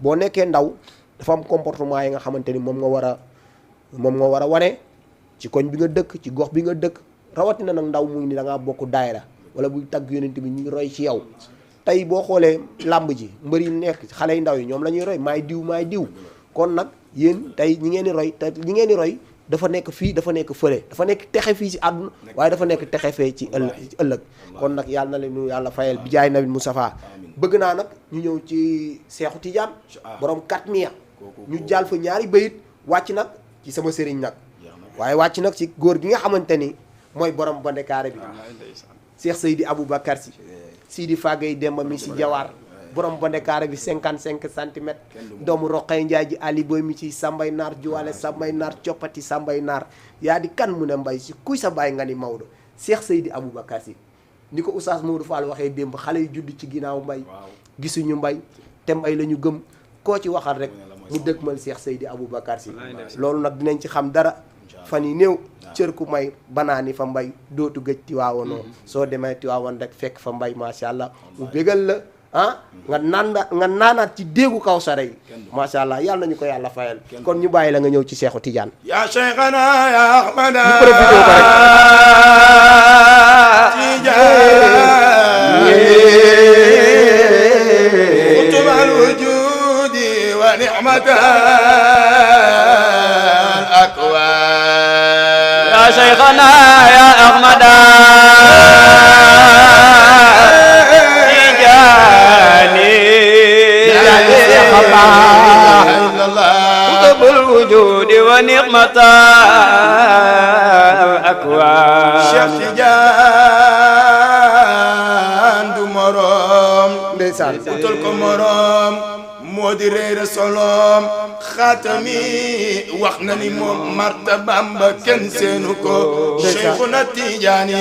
S2: boo nekkee ndaw dafa am comportement yi nga xamante ni moom nga war a wane ci koñ bi nga dëkk ci gox bi nga dëkk rawatina nag ndaw muy ni da ngaa bokk daayira wala buy tagg yonent bi ñu roy ci yow tey boo xoolee làmb ji mbër yi nekk xale yu ndaw yi ñoom la ñuy roy maay diw kon nag yéen tey ñi ngeen di roy te ñi ngeen di roy dafa nekk fii dafa nekk fële dafa nekk texe fii ci àdduna waaye dafa nekk texe fee ci ëllëg kon nag yàlla na leen yàlla fayal bi jaay nabi Moustapha bëgg naa nag ñu ñëw ci Seexu Tijaan borom katmiya ñu jàll fa ñaari bayit wàcc nag ci sama sëriñ nag waaye wàcc nag ci góor gi nga xamante ni mooy borom bandekaare bi Cheikh Seydi Aboubacar Sidi Fagay Demba mi si jawaar borom bandekaare bi 55 centimètres doomu Roqay Njaay ji Ali Boy mi ci sambay naar juwaale sambay naar coppati sambay naar yaa di kan mu ne mbay si kuy sa baay nga ni Maodo Cheikh Seydi Aboubacar Sy ni ko Oustaz Maodo Fall waxee démb xale yu judd ci ginnaaw mbay gisuñu mbay te mbay la ñu gëm koo ci waxal rek mu dëgmal Cheikh Seydi Aboubacar Sy loolu nag dinañ ci xam dara fan yi néew cër ku may banaani fa mbay dootu gëj Tiwaawanoo soo demee Tiwaawan rek fekk fa mbay macha allah mu bégal la nga naanaat ci déggu kaw sare yi macha allah yàlla nañu ko yàlla fayal kon ñu bàyyi la nga ñëw ci Seexu Tijaan
S1: ya Cheikhana ya Ahmada
S2: ñu profité ko rek
S1: قطب الوجود ونعمة الأكوان
S4: يا شيخنا يا أحمد قطب الوجود ونعمة الأكوان
S1: Cheikh Tijaan du morom
S2: ndeysaan
S1: utal ko morom moo di réere solom xaatami wax na ni moom martabam ba kenn seenu ko Cheikhuna Tijaani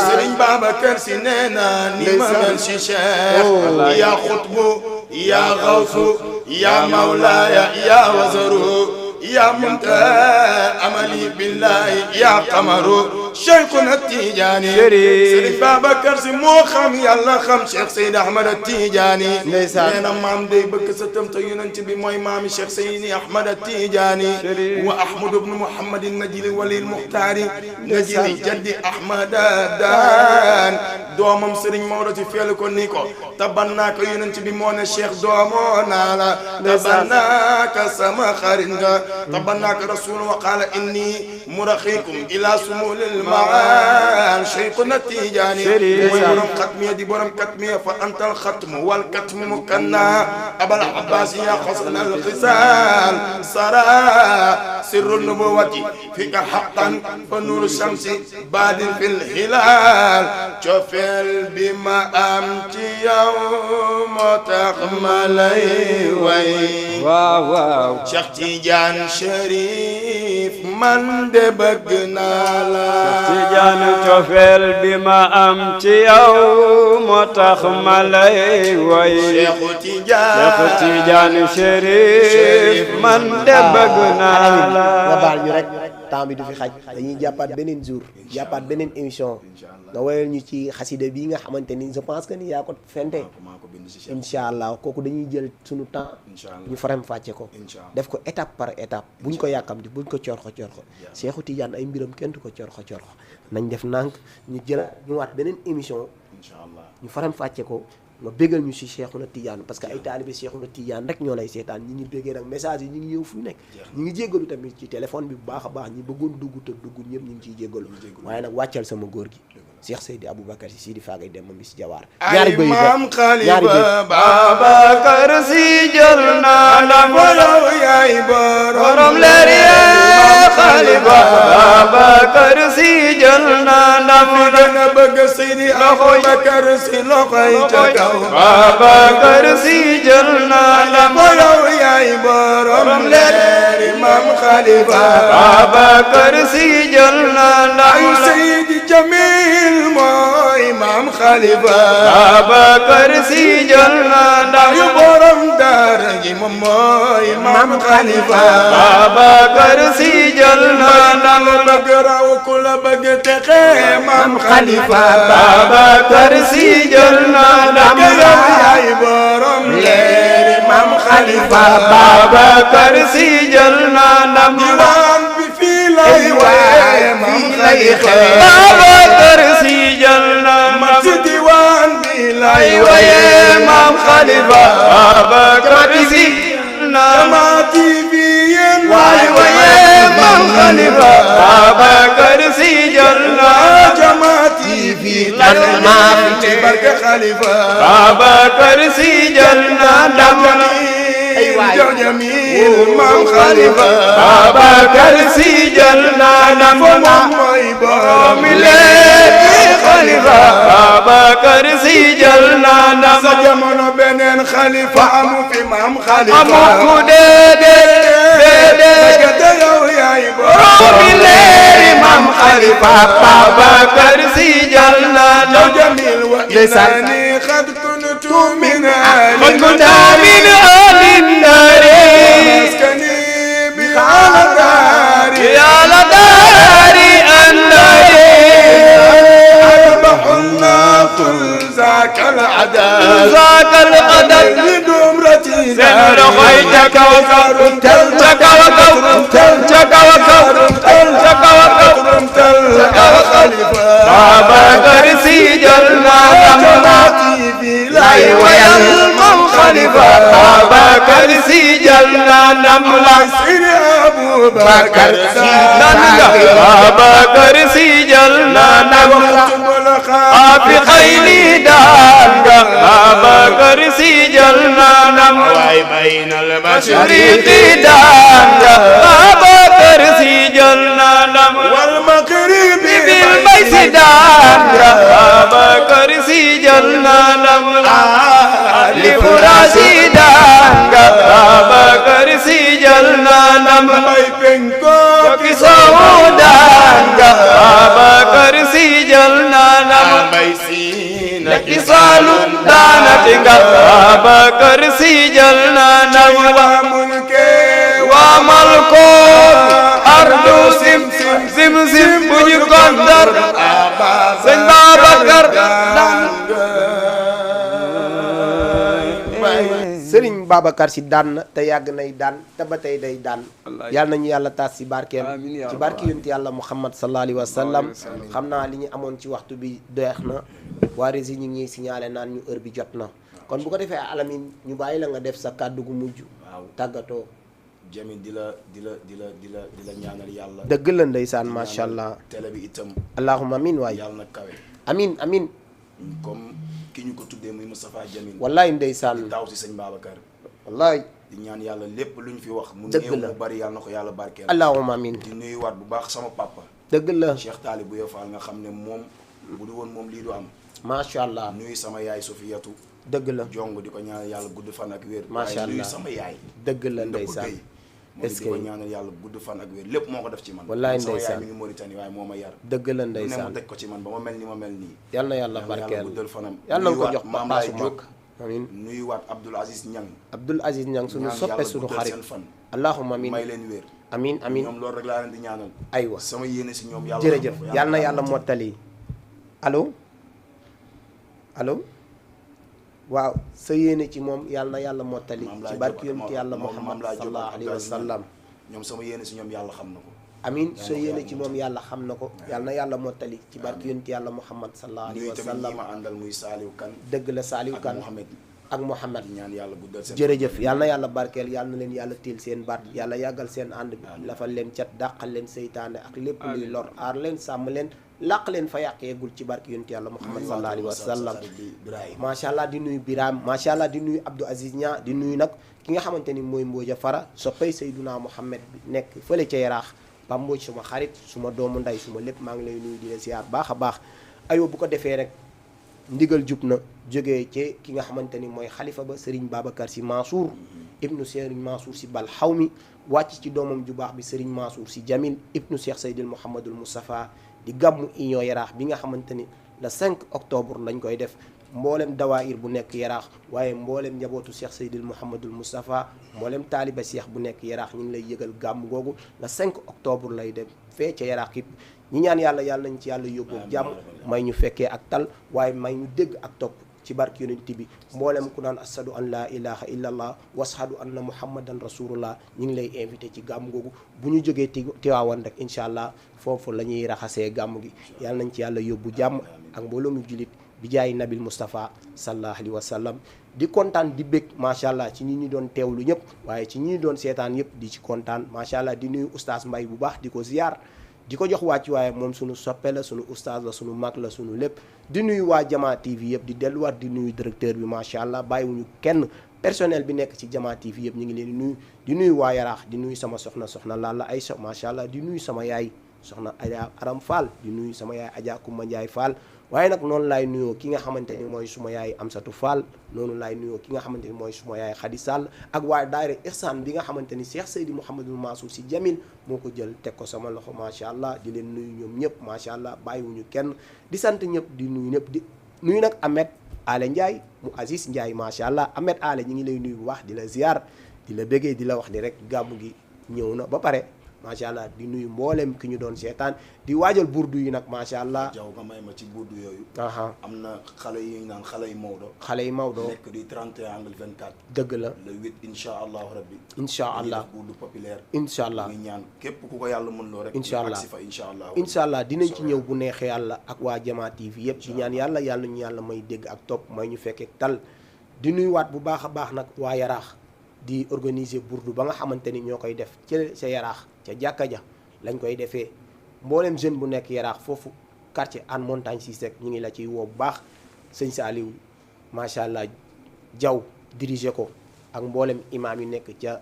S1: Sëriñ Babacar Si nee na ni ma mel si Cheikh yaa xutbu yaa xawsu yaa mawlaaya yaa wazaru yaa muntaha amali billahi yaa qamaru Cheikhuna Tijaani Sëriñ Babacar Si moo xam yàlla xam Cheikh Seydi Ahmad Tijaani nee na maam day bëgg sa tëm te yonent bi mooy maami Cheikh Seydi Ahmad Tijaani wa Ahmad ibn Muhammad Najili walil Muxtaari Najili jaddi Ahmad daan doomam Sëriñ Maodo ci feel ko ni ko tabannaaka yonent bi moo ne Cheikh doomoo naa la tabannaaka sama xarit nga tabannaaka rasul wa qaala inni muraxikum ila sumulil maan Cheikhuna Tijaani mooy borom xatmiya di borom katmiya fa antal xatmu wal katmu mukanna abal abbas ya xasan al xisaal sara sirru nubuwati fika xaqan fa nuru shamsi baadin fil hilaal cofeel bi ma am ci yow moo tax ma lay way
S4: waaw waaw
S1: Cheikh Tidiane Chérif man de bëgg naa la
S4: Tijaan cofeel bi ma am ci yow moo tax ma lay woy
S1: Cheikhu Tidiane
S4: Tijaan Chérif man de bëgg naa la
S2: nga baal ñu rek temps bi du fi xaj dañuy jàppaat beneen jour jàppaat beneen émission nga woyal ñu ci xasida bii nga xamante ni je pense que ni yaa ko fente incha allah kooku dañuy jël suñu temps ñu faram fàcce ko def ko étape par étape buñ ko yàkkamti buñ ko corxo Seexu Tijaan ay mbiram kenn du ko corxo nañ def nànk ñu jël ñu waat beneen émission ñu faram fàcce ko nga bégal ñu si Seexuna Tijaan parce que ay taalibe Seexuna Tijaan rek ñoo lay seetaan ñi ngi béggee nag message yi ñu ngi ñëw fu nekk ñu ngi jéggalu tamit ci téléphone bi bu baax a baax ñi bëggoon dugg te dugg ñëpp ñu ngi ciy jéggalu waaye nag wàccal sama góor gi Cheikh Seydi Aboubacar Si Sidi Fagay dem ma mi si jawaar
S1: ay maam Xalifa
S4: Babacar Si jël na la
S1: walaw yaay borom
S4: leer ya Xalifa Babacar Si jël na la
S1: mi dana bëgg Seydi Aboubacar Si loxoy ca kaw
S4: Babacar Si jël na la
S1: walaw yaay borom leer maam Xalifa
S4: Babacar Si jël na la
S1: ay Seydi Jamil mooy maam Xalifa
S4: Babacar Si jël na ndam
S1: yu borom daara ji moom mooy maam Xalifa
S4: Babacar Si jël na ndam
S1: bëgg raw ku la bëgg texe maam Xalifa
S4: Babacar Si jël na ndam
S1: yaay borom leeri maam Xalifa
S4: Babacar Si jël na ndam
S1: diwaan bi fii lay waaye maam Xalifa
S4: Babacar Si jël na ndam
S1: ci diwaan bi lay
S4: waaye maam Xalifa Babacar Si na
S1: Jama TV yéen
S4: waay waaye maam Xalifa Babacar Si jël na
S1: Jama TV maa fi ci barke Xalifa
S4: Babacar Si jël na ndam
S1: Jamil maam Xalifa
S4: Babacar Si jël na ndam
S1: mooy borom
S4: mi leen Xalifa Babacar Si jël na ndam
S1: sa jamono beneen Xalifa amu fi maam Xalifa
S4: amu ku déedéet
S1: te yow yaay borom
S4: mi leen maam Xalifa Babacar Si jël na ndam
S1: Jamil wa innani qad kuntu min
S4: قد كنت من أهل النار
S1: مسكني بحال داري
S4: يا لدار النار
S1: أربح الناس ذاك العدل
S4: ذاك القدر
S1: لدمرتي
S4: سنر خيتك وكرمت Babacar Si jël na ndam lay wayal maam Xalifa Babacar Si jël na ndam la
S1: Babacar Si
S4: Babacar Si jël na ndam afi xayli daan nga Babacar Si jël na ndam way baynal mashriqi daan nga Babacar Si jël na ndam
S1: wal maghribi
S4: bil bay si daan nga Babacar Si jël na ndam li furasi daan nga Babacar Si jël na ndam
S1: bay penko
S4: ki soowu daan nga Babacar Si jël na ndam
S1: bay sin
S4: ki saalum daanati nga Babacar Si jël na ndam
S1: mulke
S4: waa malkoon ardu sim bu ñu kontar sëñ Babacar
S2: Sëriñ Babacar Si daan na te yàgg nay daan te ba tey day daan yàlla nañu yàlla taas si barkeem ci barke yonent yàlla Muhammad sallallahu alayhi wa sallam xam naa li ñu amoon ci waxtu bi doyex na waa Rési ñu ngi signalé naan ñu heure bi jot na kon bu ko defee Alamine ñu bàyyi la nga def sa kàddu gu mujj tàggatoo
S3: Jamil di la ñaanal yàlla
S2: dëgg la ndeysaan macha allah
S3: télé bi itam
S2: allahumma amin waay
S3: yàlla na kawe
S2: amin amin
S3: comme ki ñu ko tuddee muy Moustapha Jamil
S2: wallaay ndeysaan
S3: taw si sëñ Babacar
S2: wallaay
S3: di ñaan yàlla lépp lu ñu fi wax mu
S2: dëgg
S3: néew
S2: la
S3: mu bari yàlla na ko yàlla barkeel
S2: allahumma amin
S3: di nuyuwaat bu baax sama papa
S2: dëgg la
S3: Cheikh Talib bu Yofal nga xam ne moom bu du woon moom lii du am
S2: macha allah
S3: nuyu sama yaay Sofiyatu
S2: dëgg la
S3: jong di ko ñaanal yàlla gudd fan ak wér
S2: macha
S3: waaye nuyu
S2: allah
S3: sama yaay
S2: dëgg la
S3: Ndëpp
S2: ndeysaan
S3: Gueye moom
S2: est-ce
S3: di ko
S2: que
S3: ñaanal yàlla gudd fan ak wér lépp moo ko def ci man
S2: wallaay
S3: sama yaay
S2: ndeysaan
S3: mi ngi Mauritanie waaye moo ma yar
S2: dëgg la
S3: ne mu
S2: ndeysaan
S3: teg ko ci man ba ma mel ni ma mel nii
S2: yal na yàlla
S3: yàlla
S2: barkeel
S3: guddal fanam
S2: yal na ko
S3: nuyuwaat
S2: jox
S3: Maam
S2: paasu
S3: Laay Jóob
S2: mag amiin
S3: nuyuwaat Abdoul Aziz Niang.
S2: Abdoul Aziz Niang sunu soppe sunu xarit
S3: seen fan.
S2: allahumma amiin
S3: may leen wér.
S2: amiin amiin
S3: ñoom loolu rek laa leen di ñaanal.
S2: aywa
S3: sama yéene si ñoom yàlla.
S2: jërëjëf yàlla na yàlla mottali allo allo waaw sa yéene ci moom yàlla na yàlla mottali ci barki yonent yàlla Muhammad sallallahu alayhi wa sallam.
S3: ñoom sama yéene si ñoom yàlla xam na ko.
S2: amin sa yéene ci moom yàlla xam na ko yàlla na yàlla mottali ci barki yonent yàlla Muhammad sallallahu alayhi wa sallam.
S3: ñi ma àndal muy Saliou Kane.
S2: dëgg la Saliou Kane ak Mouhamed
S3: ñaan yàlla guddal seen
S2: jërëjëf yàlla na yàlla barkeel yàlla na leen yàlla téel seen baat yàlla yàggal seen ànd bi lafal leen cat dàqal leen seytaane ak lépp luy lor aar leen sàmm leen làq leen fa yàqeegul ci barki yonent yàlla Muhammad sallallahu alayhi wa sallam. macha allah di nuyu Birame macha allah di nuyu Abdou Aziz Niang di nuyu nag ki nga xamante ni mooy Mbooja Fara soppay Seyduna Muhammad bi nekk fële ca Yaraax ba Mbooj suma xarit suma doomu nday suma lépp maa ngi lay nuyu di la ziar baax a baax aywa bu ko defee rek ndigal jub na jógee ci ki nga xamante ni mooy xalifa ba Serigne Babacar Sy Mansour ibnu Serigne Mansour Sy Bal Xawmi wàcc ci doomam ju baax bi Serigne Mansour Sy Jamil ibnu Cheikh Seydil Mouhamadul Moustapha di gàmmu Union Yaraax bi nga xamante ni le 5 octobre lañ koy def mboolem dawaayir bu nekk Yaraax waaye mboolem njabootu Cheikh Seydil Mouhamadul Moustapha mboolem taaliba Cheikh bu nekk Yaraax ñu ngi lay yëgal gàmm googu le 5 octobre lay dem fee ca Yaraax yëpp ñi ñaan yàlla yàlla nañ ci yàlla yóbbu jàmm may ñu fekkee ak tal waaye may ñu dégg ak topp ci barki yonent bi mboolem ku naan ashadu an laa ilaha illa allah washadu anna muhammadan rasulullah ñu ngi lay invité ci gàmm googu bu ñu jógee Tiwaawan rek incha allah foofu la ñuy raxasee gàmm gi yàlla nañ ci yàlla yóbbu jàmm ak mbooloo mu julit bi jaay nabil Moustapha sallallahu alayhi wa sallam di kontaan di bég macha allah ci ñi ñu doon teewlu ñëpp waaye ci ñi ñu doon seetaan yëpp di ci kontaan macha allah di nuyu oustaz Mbaye bu baax di ko ziar di ko jox wàcc waaye moom sunu soppe la sunu oustaz la sunu mag la sunu lépp di nuyu waa Jama TV yëpp di delluwaat di nuyu directeur bi macha allah bàyyiwuñu kenn personnel bi nekk ci Jama TV yëpp ñu ngi leen di nuyu waa Yaraax di nuyu sama soxna Lalla Aïcha macha allah di nuyu sama yaay soxna Adja Aram Fall di nuyu sama yaay Adja Koumba Ndiaye Fall waaye nag noonu laay nuyoo ki nga xamante ni mooy suma yaay Amsatou Fall noonu laay nuyoo ki nga xamante ni mooy suma yaay Khady Sall ak waaye daayira Ihsan bi nga xamante ni Cheikh Seydi Mouhamadul Mansour Sy Jamil moo ko jël teg ko sama loxo macha allah di leen nuyu ñoom ñëpp macha allah bàyyiwuñu kenn di sant ñëpp di nuyu ñëpp di nuyu nag Ahmed Ale Ndiaye mu Aziz Ndiaye macha allah Ahmed Ale ñi ngi lay nuyu bu baax di la ziar di la bëggee di la wax di rek gàmmu gi ñëw na ba pare macha allah di nuyu mboolem ki ñu doon seetaan di waajal burdu yi nag macha allah.
S3: jaw nga may ma ci burdu yooyu.
S2: am
S3: na xale yi ñu naan xale yi Maodo.
S2: xale yi Maodo
S3: nekk di 31 angle 24.
S2: dëgg la
S3: le 8 incha allahu rabbi.
S2: incha allah
S3: burdu populaire.
S2: incha allah
S3: ñu ñaan képp ku ko yàlla mën loo rek.
S2: incha allah incha allah dinañ ci ñëw bu neexee yàlla ak waa Jama TV yëpp di ñaan yàlla ñu yàlla may dégg ak topp may ñu fekkee tal di nuyuwaat bu baax a baax nag waa Yaraax di organiser burdu ba nga xamante ni ñoo koy def ca Yaraax ca jàkka ja lañ koy defee mboolem jeune bu nekk Yaraax foofu quartier Hann Montagne si sec ñu ngi la ciy woo bu baax sëñ Saliou macha allah jaw diriger ko ak mboolem imam yi nekk ca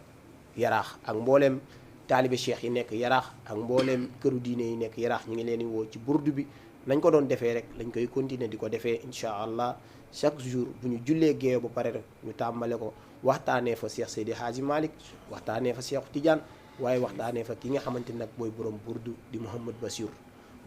S2: Yaraax ak mboolem taalibe cheikh yi nekk Yaraax ak mboolem këru diine yi nekk Yaraax ñu ngi leen di woo ci burdu bi nañ ko doon defee rek lañ koy continuer di ko defee incha allah chaque jour bu ñu jullee géewe ba pare rek ñu tàmbale ko waxtaanee fa Cheikh Seydi Hadji Malick waxtaanee fa Cheikh Tidiane waaye waxtaanee fa ki nga xamante nag mooy borom burdu di Mouhamad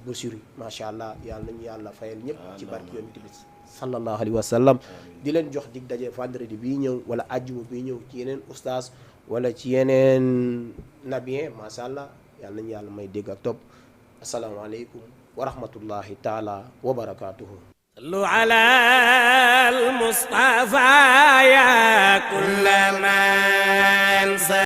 S2: Bassirou macha allah yàlla nañu yàlla fayal ñëpp ci barki yonent bi sallallahu alayhi wa sallam di leen jox dig daje vendredi bii ñëw wala àjjuma bii ñëw ci yeneen oustaz wala ci yeneen nabien macha allah yàlla nañu yàlla may dégg ak topp asalaamaaleykum wa rahmatullahi taala wa barakatuhu
S5: صلوا على المصطفى يا كل من